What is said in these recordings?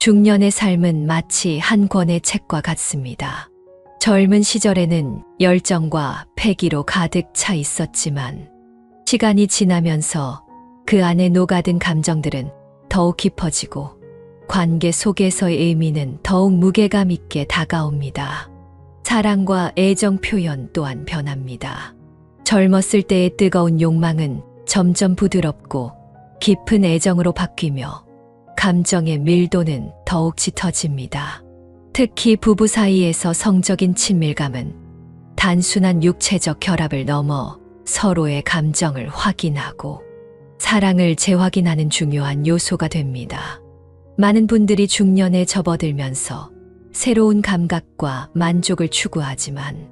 중년의 삶은 마치 한 권의 책과 같습니다. 젊은 시절에는 열정과 패기로 가득 차 있었지만 시간이 지나면서 그 안에 녹아든 감정들은 더욱 깊어지고 관계 속에서의 의미는 더욱 무게감 있게 다가옵니다. 사랑과 애정 표현 또한 변합니다. 젊었을 때의 뜨거운 욕망은 점점 부드럽고 깊은 애정으로 바뀌며 감정의 밀도는 더욱 짙어집니다. 특히 부부 사이에서 성적인 친밀감은 단순한 육체적 결합을 넘어 서로의 감정을 확인하고 사랑을 재확인하는 중요한 요소가 됩니다. 많은 분들이 중년에 접어들면서 새로운 감각과 만족을 추구하지만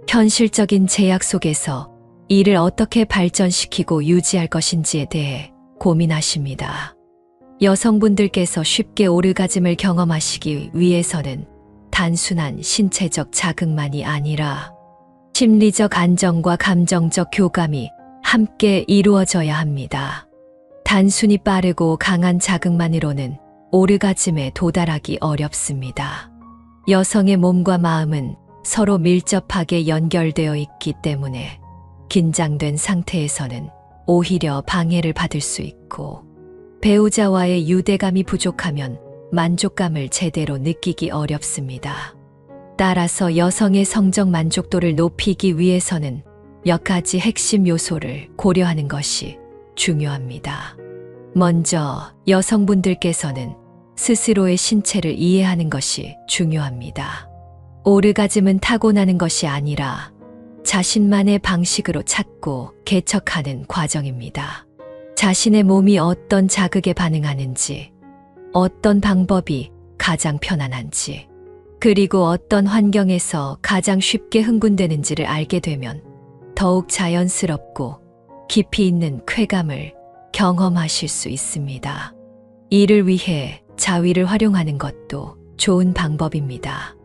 현실적인 제약 속에서 이를 어떻게 발전시키고 유지할 것인지에 대해 고민하십니다. 여성분들께서 쉽게 오르가즘을 경험하시기 위해서는 단순한 신체적 자극만이 아니라 심리적 안정과 감정적 교감이 함께 이루어져야 합니다. 단순히 빠르고 강한 자극만으로는 오르가즘에 도달하기 어렵습니다. 여성의 몸과 마음은 서로 밀접하게 연결되어 있기 때문에 긴장된 상태에서는 오히려 방해를 받을 수 있고 배우자와의 유대감이 부족하면 만족감을 제대로 느끼기 어렵습니다. 따라서 여성의 성적 만족도를 높이기 위해서는 몇 가지 핵심 요소를 고려하는 것이 중요합니다. 먼저 여성분들께서는 스스로의 신체를 이해하는 것이 중요합니다. 오르가즘은 타고나는 것이 아니라 자신만의 방식으로 찾고 개척하는 과정입니다. 자신의 몸이 어떤 자극에 반응하는지, 어떤 방법이 가장 편안한지, 그리고 어떤 환경에서 가장 쉽게 흥분되는지를 알게 되면 더욱 자연스럽고 깊이 있는 쾌감을 경험하실 수 있습니다. 이를 위해 자위를 활용하는 것도 좋은 방법입니다.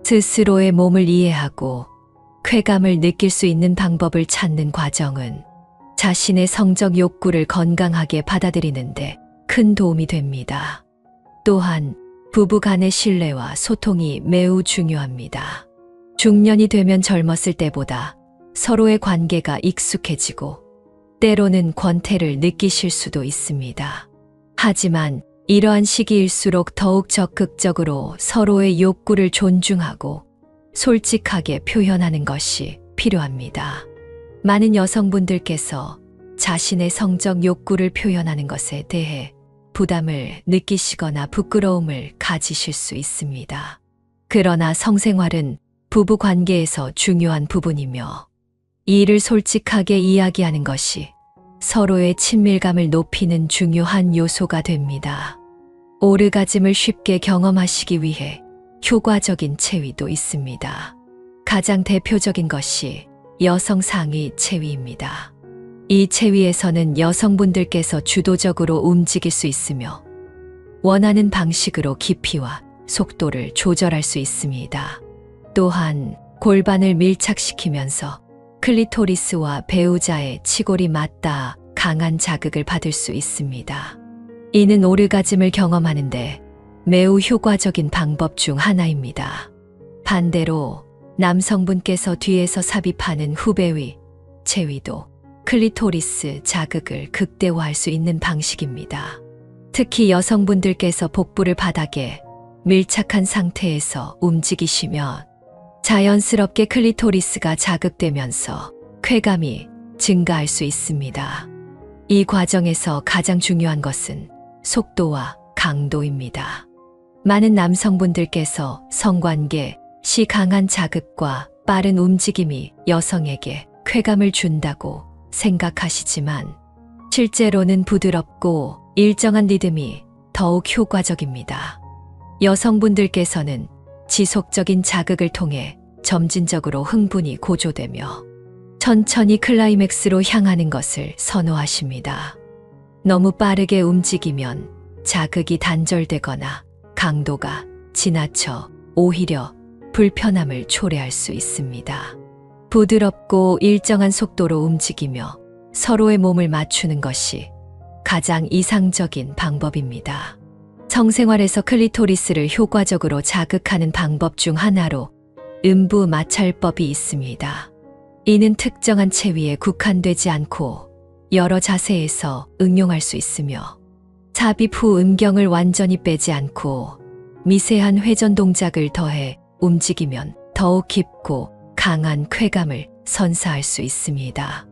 스스로의 몸을 이해하고 쾌감을 느낄 수 있는 방법을 찾는 과정은 자신의 성적 욕구를 건강하게 받아들이는데 큰 도움이 됩니다. 또한 부부 간의 신뢰와 소통이 매우 중요합니다. 중년이 되면 젊었을 때보다 서로의 관계가 익숙해지고 때로는 권태를 느끼실 수도 있습니다. 하지만 이러한 시기일수록 더욱 적극적으로 서로의 욕구를 존중하고 솔직하게 표현하는 것이 필요합니다. 많은 여성분들께서 자신의 성적 욕구를 표현하는 것에 대해 부담을 느끼시거나 부끄러움을 가지실 수 있습니다. 그러나 성생활은 부부 관계에서 중요한 부분이며 이를 솔직하게 이야기하는 것이 서로의 친밀감을 높이는 중요한 요소가 됩니다. 오르가즘을 쉽게 경험하시기 위해 효과적인 체위도 있습니다. 가장 대표적인 것이 여성 상위 체위입니다. 이 체위에서는 여성분들께서 주도적으로 움직일 수 있으며 원하는 방식으로 깊이와 속도를 조절할 수 있습니다. 또한 골반을 밀착시키면서 클리토리스와 배우자의 치골이 맞닿아 강한 자극을 받을 수 있습니다. 이는 오르가즘을 경험하는데 매우 효과적인 방법 중 하나입니다. 반대로 남성분께서 뒤에서 삽입하는 후배위, 체위도 클리토리스 자극을 극대화할 수 있는 방식입니다. 특히 여성분들께서 복부를 바닥에 밀착한 상태에서 움직이시면 자연스럽게 클리토리스가 자극되면서 쾌감이 증가할 수 있습니다. 이 과정에서 가장 중요한 것은 속도와 강도입니다. 많은 남성분들께서 성관계 시 강한 자극과 빠른 움직임이 여성에게 쾌감을 준다고 생각하시지만 실제로는 부드럽고 일정한 리듬이 더욱 효과적입니다. 여성분들께서는 지속적인 자극을 통해 점진적으로 흥분이 고조되며 천천히 클라이맥스로 향하는 것을 선호하십니다. 너무 빠르게 움직이면 자극이 단절되거나 강도가 지나쳐 오히려 불편함을 초래할 수 있습니다. 부드럽고 일정한 속도로 움직이며 서로의 몸을 맞추는 것이 가장 이상적인 방법입니다. 성생활에서 클리토리스를 효과적으로 자극하는 방법 중 하나로 음부 마찰법이 있습니다. 이는 특정한 체위에 국한되지 않고 여러 자세에서 응용할 수 있으며 삽입 후 음경을 완전히 빼지 않고 미세한 회전 동작을 더해 움직이면 더욱 깊고 강한 쾌감을 선사할 수 있습니다.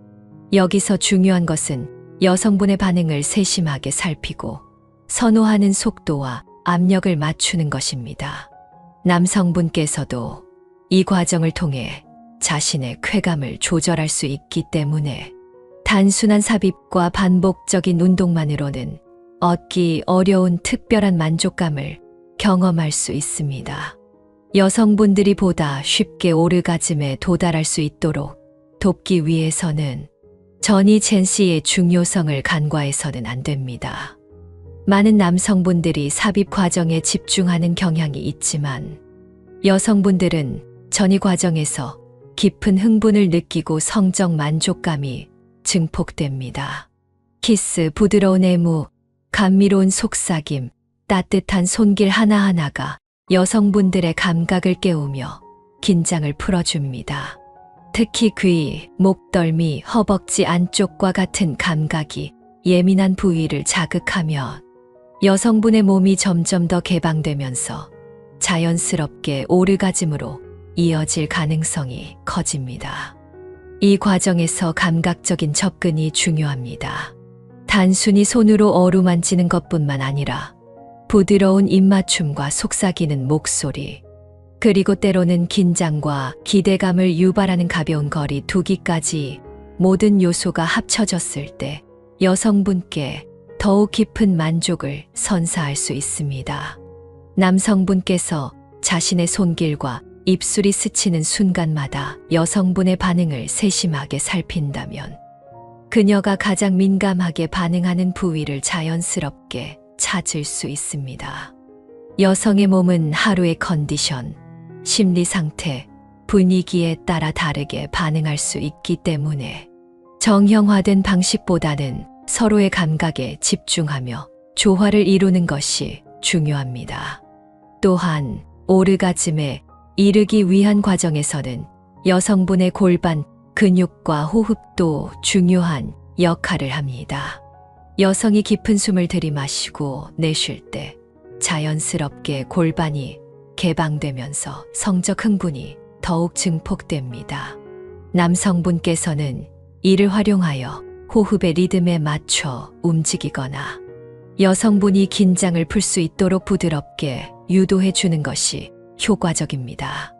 여기서 중요한 것은 여성분의 반응을 세심하게 살피고 선호하는 속도와 압력을 맞추는 것입니다. 남성분께서도 이 과정을 통해 자신의 쾌감을 조절할 수 있기 때문에 단순한 삽입과 반복적인 운동만으로는 얻기 어려운 특별한 만족감을 경험할 수 있습니다. 여성분들이 보다 쉽게 오르가즘에 도달할 수 있도록 돕기 위해서는 전이 젠시의 중요성을 간과해서는 안 됩니다. 많은 남성분들이 삽입 과정에 집중하는 경향이 있지만 여성분들은 전이 과정에서 깊은 흥분을 느끼고 성적 만족감이 증폭됩니다. 키스, 부드러운 애무, 감미로운 속삭임, 따뜻한 손길 하나하나가 여성분들의 감각을 깨우며 긴장을 풀어줍니다. 특히 귀, 목덜미, 허벅지 안쪽과 같은 감각이 예민한 부위를 자극하면 여성분의 몸이 점점 더 개방되면서 자연스럽게 오르가즘으로 이어질 가능성이 커집니다. 이 과정에서 감각적인 접근이 중요합니다. 단순히 손으로 어루만지는 것뿐만 아니라 부드러운 입맞춤과 속삭이는 목소리, 그리고 때로는 긴장과 기대감을 유발하는 가벼운 거리 두기까지 모든 요소가 합쳐졌을 때 여성분께 더욱 깊은 만족을 선사할 수 있습니다. 남성분께서 자신의 손길과 입술이 스치는 순간마다 여성분의 반응을 세심하게 살핀다면 그녀가 가장 민감하게 반응하는 부위를 자연스럽게 찾을 수 있습니다. 여성의 몸은 하루의 컨디션, 심리 상태, 분위기에 따라 다르게 반응할 수 있기 때문에 정형화된 방식보다는 서로의 감각에 집중하며 조화를 이루는 것이 중요합니다. 또한 오르가즘에 이르기 위한 과정에서는 여성분의 골반, 근육과 호흡도 중요한 역할을 합니다. 여성이 깊은 숨을 들이마시고 내쉴 때 자연스럽게 골반이 개방되면서 성적 흥분이 더욱 증폭됩니다. 남성분께서는 이를 활용하여 호흡의 리듬에 맞춰 움직이거나 여성분이 긴장을 풀 수 있도록 부드럽게 유도해 주는 것이 효과적입니다.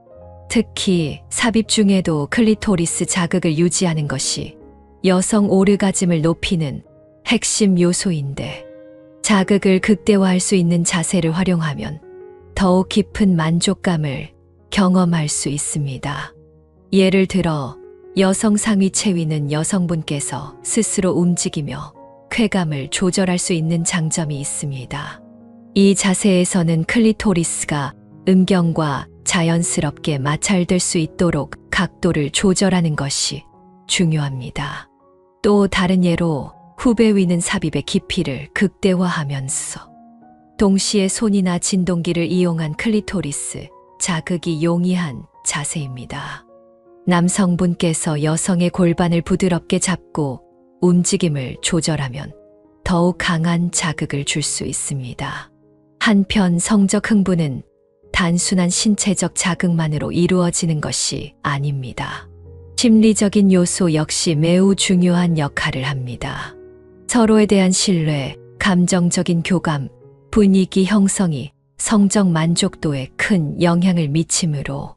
특히 삽입 중에도 클리토리스 자극을 유지하는 것이 여성 오르가즘을 높이는 핵심 요소인데 자극을 극대화할 수 있는 자세를 활용하면 더욱 깊은 만족감을 경험할 수 있습니다. 예를 들어 여성 상위 체위는 여성분께서 스스로 움직이며 쾌감을 조절할 수 있는 장점이 있습니다. 이 자세에서는 클리토리스가 음경과 자연스럽게 마찰될 수 있도록 각도를 조절하는 것이 중요합니다. 또 다른 예로 후배 위는 삽입의 깊이를 극대화하면서 동시에 손이나 진동기를 이용한 클리토리스 자극이 용이한 자세입니다. 남성분께서 여성의 골반을 부드럽게 잡고 움직임을 조절하면 더욱 강한 자극을 줄 수 있습니다. 한편 성적 흥분은 단순한 신체적 자극만으로 이루어지는 것이 아닙니다. 심리적인 요소 역시 매우 중요한 역할을 합니다. 서로에 대한 신뢰, 감정적인 교감, 분위기 형성이 성적 만족도에 큰 영향을 미치므로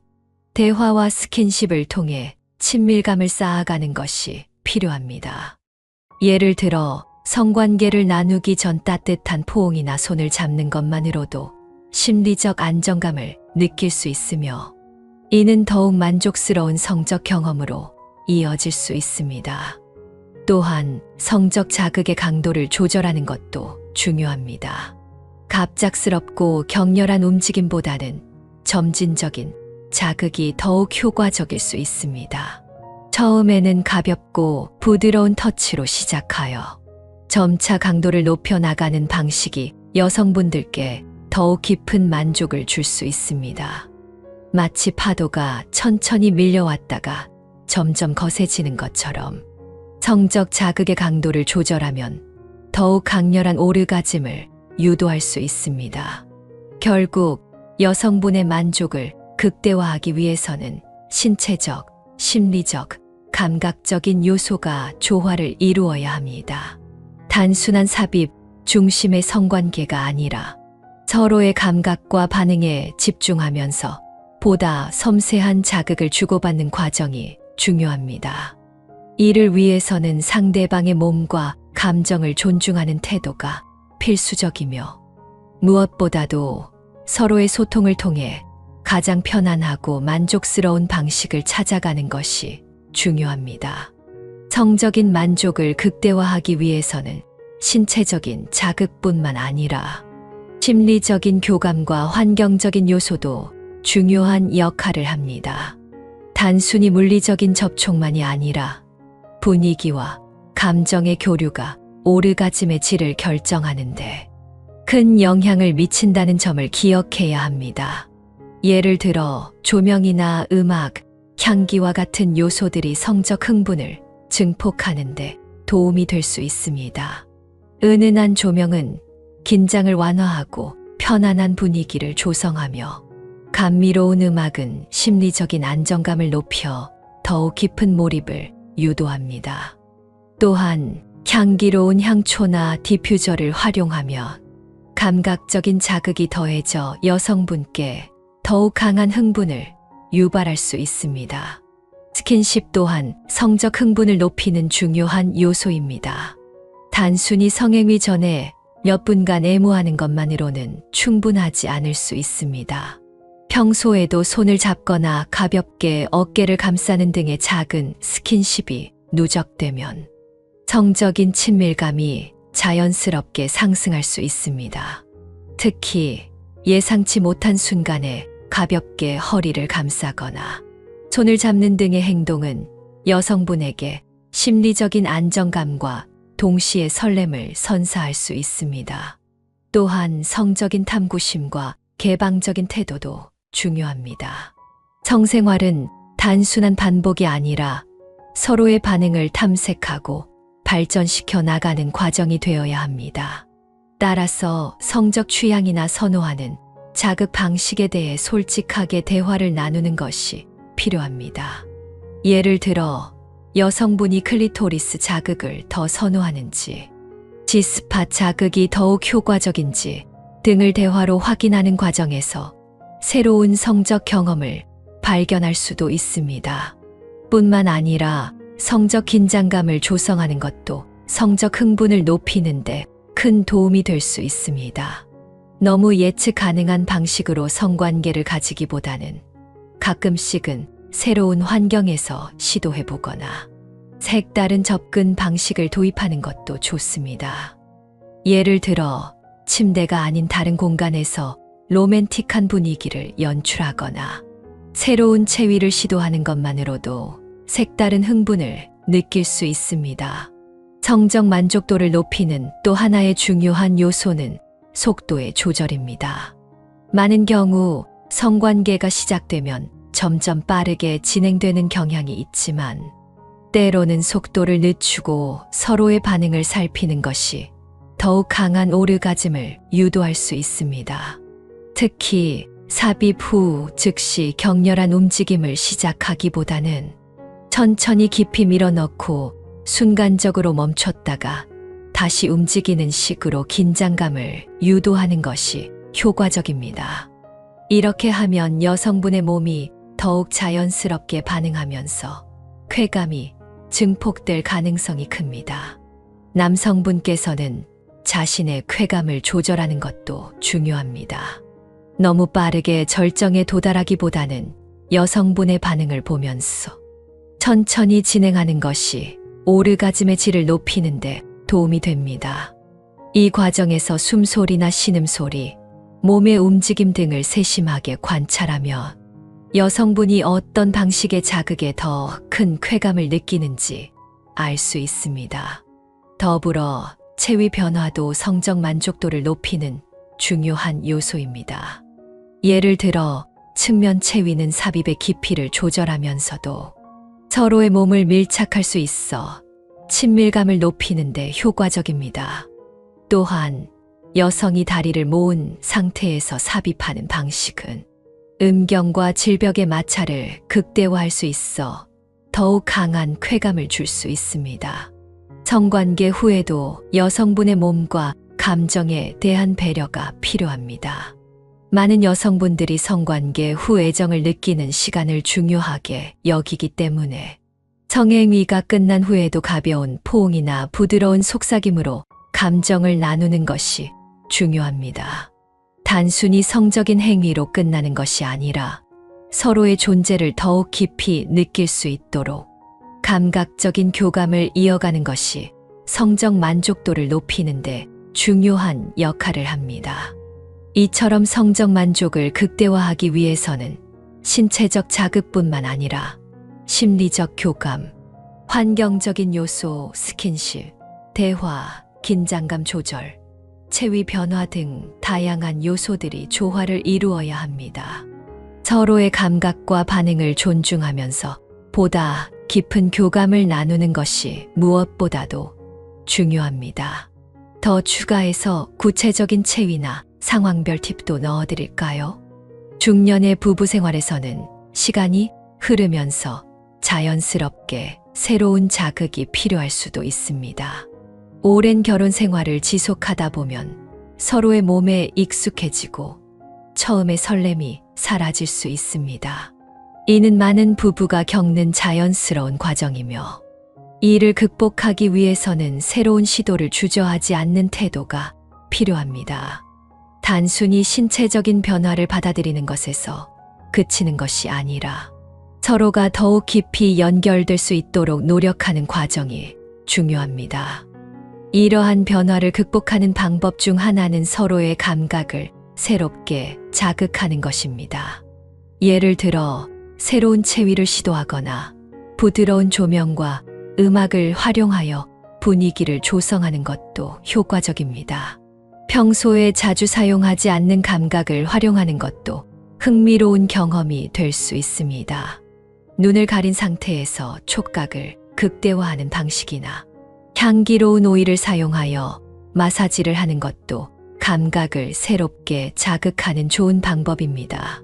대화와 스킨십을 통해 친밀감을 쌓아가는 것이 필요합니다. 예를 들어 성관계를 나누기 전 따뜻한 포옹이나 손을 잡는 것만으로도 심리적 안정감을 느낄 수 있으며 이는 더욱 만족스러운 성적 경험으로 이어질 수 있습니다. 또한 성적 자극의 강도를 조절하는 것도 중요합니다. 갑작스럽고 격렬한 움직임보다는 점진적인 자극이 더욱 효과적일 수 있습니다. 처음에는 가볍고 부드러운 터치로 시작하여 점차 강도를 높여 나가는 방식이 여성분들께 더욱 깊은 만족을 줄 수 있습니다. 마치 파도가 천천히 밀려왔다가 점점 거세지는 것처럼 성적 자극의 강도를 조절하면 더욱 강렬한 오르가즘을 유도할 수 있습니다. 결국 여성분의 만족을 극대화하기 위해서는 신체적, 심리적, 감각적인 요소가 조화를 이루어야 합니다. 단순한 삽입 중심의 성관계가 아니라 서로의 감각과 반응에 집중하면서 보다 섬세한 자극을 주고받는 과정이 중요합니다. 이를 위해서는 상대방의 몸과 감정을 존중하는 태도가 필수적이며 무엇보다도 서로의 소통을 통해 가장 편안하고 만족스러운 방식을 찾아가는 것이 중요합니다. 성적인 만족을 극대화하기 위해서는 신체적인 자극뿐만 아니라 심리적인 교감과 환경적인 요소도 중요한 역할을 합니다. 단순히 물리적인 접촉만이 아니라 분위기와 감정의 교류가 오르가즘의 질을 결정하는데 큰 영향을 미친다는 점을 기억해야 합니다. 예를 들어 조명이나 음악, 향기와 같은 요소들이 성적 흥분을 증폭하는데 도움이 될 수 있습니다. 은은한 조명은 긴장을 완화하고 편안한 분위기를 조성하며 감미로운 음악은 심리적인 안정감을 높여 더욱 깊은 몰입을 유도합니다. 또한 향기로운 향초나 디퓨저를 활용하면 감각적인 자극이 더해져 여성분께 더욱 강한 흥분을 유발할 수 있습니다. 스킨십 또한 성적 흥분을 높이는 중요한 요소입니다. 단순히 성행위 전에 몇 분간 애무하는 것만으로는 충분하지 않을 수 있습니다. 평소에도 손을 잡거나 가볍게 어깨를 감싸는 등의 작은 스킨십이 누적되면 성적인 친밀감이 자연스럽게 상승할 수 있습니다. 특히 예상치 못한 순간에 가볍게 허리를 감싸거나 손을 잡는 등의 행동은 여성분에게 심리적인 안정감과 동시에 설렘을 선사할 수 있습니다. 또한 성적인 탐구심과 개방적인 태도도 중요합니다. 성생활은 단순한 반복이 아니라 서로의 반응을 탐색하고 발전시켜 나가는 과정이 되어야 합니다. 따라서 성적 취향이나 선호하는 자극 방식에 대해 솔직하게 대화를 나누는 것이 필요합니다. 예를 들어 여성분이 클리토리스 자극을 더 선호하는지, G스팟 자극이 더욱 효과적인지 등을 대화로 확인하는 과정에서 새로운 성적 경험을 발견할 수도 있습니다. 뿐만 아니라 성적 긴장감을 조성하는 것도 성적 흥분을 높이는데 큰 도움이 될 수 있습니다. 너무 예측 가능한 방식으로 성관계를 가지기보다는 가끔씩은 새로운 환경에서 시도해보거나 색다른 접근 방식을 도입하는 것도 좋습니다. 예를 들어 침대가 아닌 다른 공간에서 로맨틱한 분위기를 연출하거나 새로운 체위를 시도하는 것만으로도 색다른 흥분을 느낄 수 있습니다. 성적 만족도를 높이는 또 하나의 중요한 요소는 속도의 조절입니다. 많은 경우 성관계가 시작되면 점점 빠르게 진행되는 경향이 있지만 때로는 속도를 늦추고 서로의 반응을 살피는 것이 더욱 강한 오르가즘을 유도할 수 있습니다. 특히 삽입 후 즉시 격렬한 움직임을 시작하기보다는 천천히 깊이 밀어넣고 순간적으로 멈췄다가 다시 움직이는 식으로 긴장감을 유도하는 것이 효과적입니다. 이렇게 하면 여성분의 몸이 더욱 자연스럽게 반응하면서 쾌감이 증폭될 가능성이 큽니다. 남성분께서는 자신의 쾌감을 조절하는 것도 중요합니다. 너무 빠르게 절정에 도달하기보다는 여성분의 반응을 보면서 천천히 진행하는 것이 오르가즘의 질을 높이는데 도움이 됩니다. 이 과정에서 숨소리나 신음소리, 몸의 움직임 등을 세심하게 관찰하며 여성분이 어떤 방식의 자극에 더 큰 쾌감을 느끼는지 알 수 있습니다. 더불어 체위 변화도 성적 만족도를 높이는 중요한 요소입니다. 예를 들어 측면 체위는 삽입의 깊이를 조절하면서도 서로의 몸을 밀착할 수 있어 친밀감을 높이는 데 효과적입니다. 또한 여성이 다리를 모은 상태에서 삽입하는 방식은 음경과 질벽의 마찰을 극대화할 수 있어 더욱 강한 쾌감을 줄 수 있습니다. 성관계 후에도 여성분의 몸과 감정에 대한 배려가 필요합니다. 많은 여성분들이 성관계 후 애정을 느끼는 시간을 중요하게 여기기 때문에 성행위가 끝난 후에도 가벼운 포옹이나 부드러운 속삭임으로 감정을 나누는 것이 중요합니다. 단순히 성적인 행위로 끝나는 것이 아니라 서로의 존재를 더욱 깊이 느낄 수 있도록 감각적인 교감을 이어가는 것이 성적 만족도를 높이는데 중요한 역할을 합니다. 이처럼 성적 만족을 극대화하기 위해서는 신체적 자극뿐만 아니라 심리적 교감, 환경적인 요소, 스킨십, 대화, 긴장감 조절, 체위 변화 등 다양한 요소들이 조화를 이루어야 합니다. 서로의 감각과 반응을 존중하면서 보다 깊은 교감을 나누는 것이 무엇보다도 중요합니다. 더 추가해서 구체적인 체위나 상황별 팁도 넣어드릴까요? 중년의 부부 생활에서는 시간이 흐르면서 자연스럽게 새로운 자극이 필요할 수도 있습니다. 오랜 결혼 생활을 지속하다 보면 서로의 몸에 익숙해지고 처음의 설렘이 사라질 수 있습니다. 이는 많은 부부가 겪는 자연스러운 과정이며 이를 극복하기 위해서는 새로운 시도를 주저하지 않는 태도가 필요합니다. 단순히 신체적인 변화를 받아들이는 것에서 그치는 것이 아니라 서로가 더욱 깊이 연결될 수 있도록 노력하는 과정이 중요합니다. 이러한 변화를 극복하는 방법 중 하나는 서로의 감각을 새롭게 자극하는 것입니다. 예를 들어 새로운 체위를 시도하거나 부드러운 조명과 음악을 활용하여 분위기를 조성하는 것도 효과적입니다. 평소에 자주 사용하지 않는 감각을 활용하는 것도 흥미로운 경험이 될 수 있습니다. 눈을 가린 상태에서 촉각을 극대화하는 방식이나 향기로운 오일을 사용하여 마사지를 하는 것도 감각을 새롭게 자극하는 좋은 방법입니다.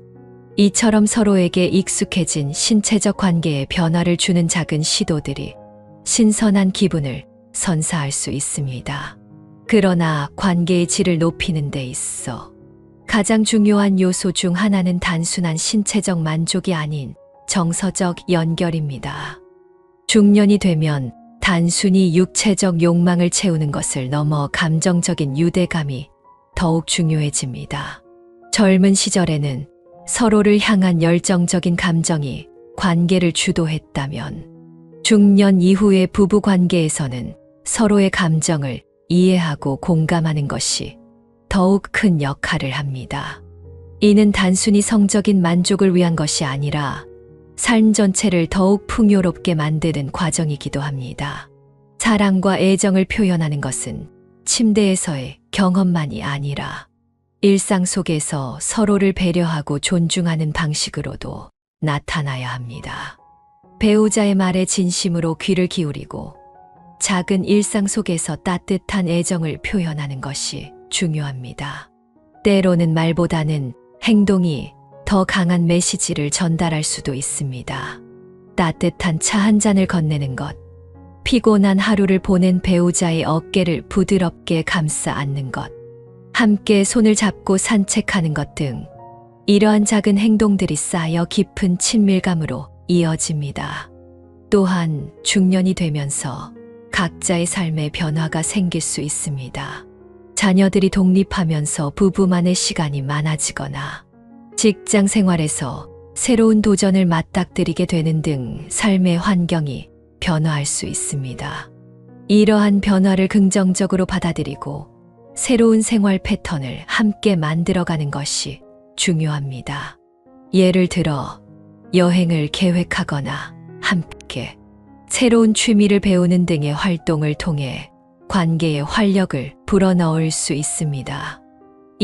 이처럼 서로에게 익숙해진 신체적 관계에 변화를 주는 작은 시도들이 신선한 기분을 선사할 수 있습니다. 그러나 관계의 질을 높이는 데 있어 가장 중요한 요소 중 하나는 단순한 신체적 만족이 아닌 정서적 연결입니다. 중년이 되면 단순히 육체적 욕망을 채우는 것을 넘어 감정적인 유대감이 더욱 중요해집니다. 젊은 시절에는 서로를 향한 열정적인 감정이 관계를 주도했다면 중년 이후의 부부 관계에서는 서로의 감정을 이해하고 공감하는 것이 더욱 큰 역할을 합니다. 이는 단순히 성적인 만족을 위한 것이 아니라 삶 전체를 더욱 풍요롭게 만드는 과정이기도 합니다. 사랑과 애정을 표현하는 것은 침대에서의 경험만이 아니라 일상 속에서 서로를 배려하고 존중하는 방식으로도 나타나야 합니다. 배우자의 말에 진심으로 귀를 기울이고 작은 일상 속에서 따뜻한 애정을 표현하는 것이 중요합니다. 때로는 말보다는 행동이 더 강한 메시지를 전달할 수도 있습니다. 따뜻한 차 한 잔을 건네는 것, 피곤한 하루를 보낸 배우자의 어깨를 부드럽게 감싸 안는 것, 함께 손을 잡고 산책하는 것 등 이러한 작은 행동들이 쌓여 깊은 친밀감으로 이어집니다. 또한 중년이 되면서 각자의 삶에 변화가 생길 수 있습니다. 자녀들이 독립하면서 부부만의 시간이 많아지거나 직장 생활에서 새로운 도전을 맞닥뜨리게 되는 등 삶의 환경이 변화할 수 있습니다. 이러한 변화를 긍정적으로 받아들이고 새로운 생활 패턴을 함께 만들어가는 것이 중요합니다. 예를 들어 여행을 계획하거나 함께 새로운 취미를 배우는 등의 활동을 통해 관계에 활력을 불어넣을 수 있습니다.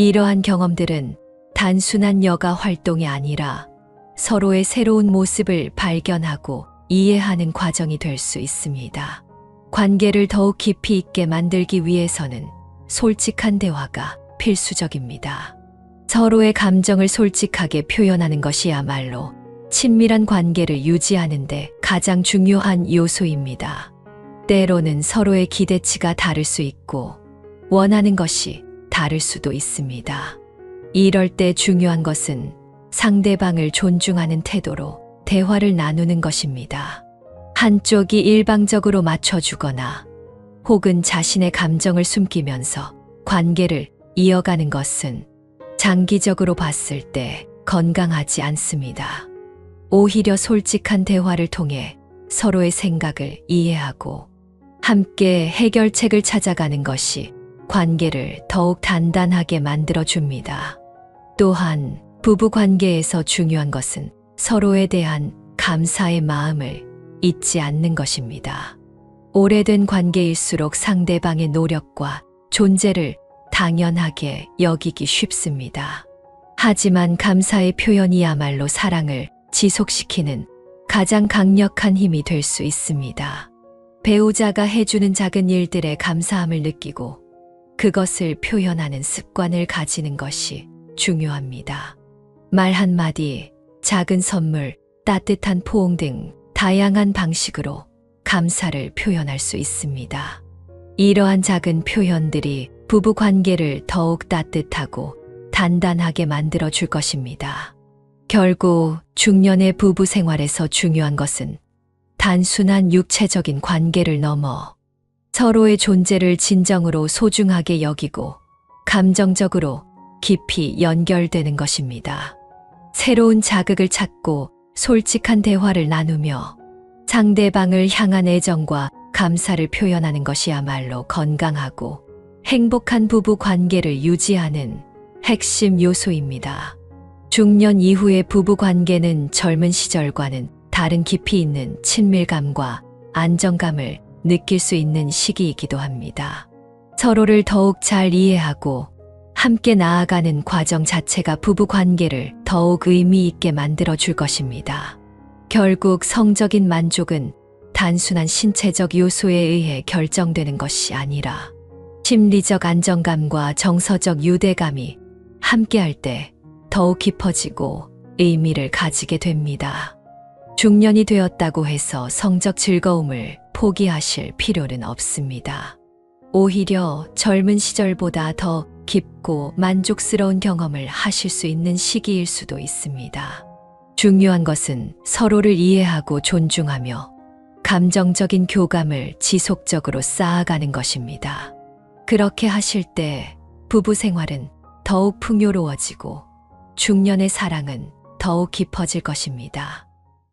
이러한 경험들은 단순한 여가 활동이 아니라 서로의 새로운 모습을 발견하고 이해하는 과정이 될 수 있습니다. 관계를 더욱 깊이 있게 만들기 위해서는 솔직한 대화가 필수적입니다. 서로의 감정을 솔직하게 표현하는 것이야말로 친밀한 관계를 유지하는 데 가장 중요한 요소입니다. 때로는 서로의 기대치가 다를 수 있고 원하는 것이 다를 수도 있습니다. 이럴 때 중요한 것은 상대방을 존중하는 태도로 대화를 나누는 것입니다. 한쪽이 일방적으로 맞춰주거나 혹은 자신의 감정을 숨기면서 관계를 이어가는 것은 장기적으로 봤을 때 건강하지 않습니다. 오히려 솔직한 대화를 통해 서로의 생각을 이해하고 함께 해결책을 찾아가는 것이 관계를 더욱 단단하게 만들어줍니다. 또한 부부 관계에서 중요한 것은 서로에 대한 감사의 마음을 잊지 않는 것입니다. 오래된 관계일수록 상대방의 노력과 존재를 당연하게 여기기 쉽습니다. 하지만 감사의 표현이야말로 사랑을 지속시키는 가장 강력한 힘이 될 수 있습니다. 배우자가 해주는 작은 일들에 감사함을 느끼고 그것을 표현하는 습관을 가지는 것이 중요합니다. 말 한마디, 작은 선물, 따뜻한 포옹 등 다양한 방식으로 감사를 표현할 수 있습니다. 이러한 작은 표현들이 부부 관계를 더욱 따뜻하고 단단하게 만들어 줄 것입니다. 결국 중년의 부부 생활에서 중요한 것은 단순한 육체적인 관계를 넘어 서로의 존재를 진정으로 소중하게 여기고 감정적으로 깊이 연결되는 것입니다. 새로운 자극을 찾고 솔직한 대화를 나누며 상대방을 향한 애정과 감사를 표현하는 것이야말로 건강하고 행복한 부부 관계를 유지하는 핵심 요소입니다. 중년 이후의 부부 관계는 젊은 시절과는 다른 깊이 있는 친밀감과 안정감을 느낄 수 있는 시기이기도 합니다. 서로를 더욱 잘 이해하고 함께 나아가는 과정 자체가 부부 관계를 더욱 의미 있게 만들어 줄 것입니다. 결국 성적인 만족은 단순한 신체적 요소에 의해 결정되는 것이 아니라 심리적 안정감과 정서적 유대감이 함께할 때 더욱 깊어지고 의미를 가지게 됩니다. 중년이 되었다고 해서 성적 즐거움을 포기하실 필요는 없습니다. 오히려 젊은 시절보다 더 깊고 만족스러운 경험을 하실 수 있는 시기일 수도 있습니다. 중요한 것은 서로를 이해하고 존중하며 감정적인 교감을 지속적으로 쌓아가는 것입니다. 그렇게 하실 때 부부 생활은 더욱 풍요로워지고 중년의 사랑은 더욱 깊어질 것입니다.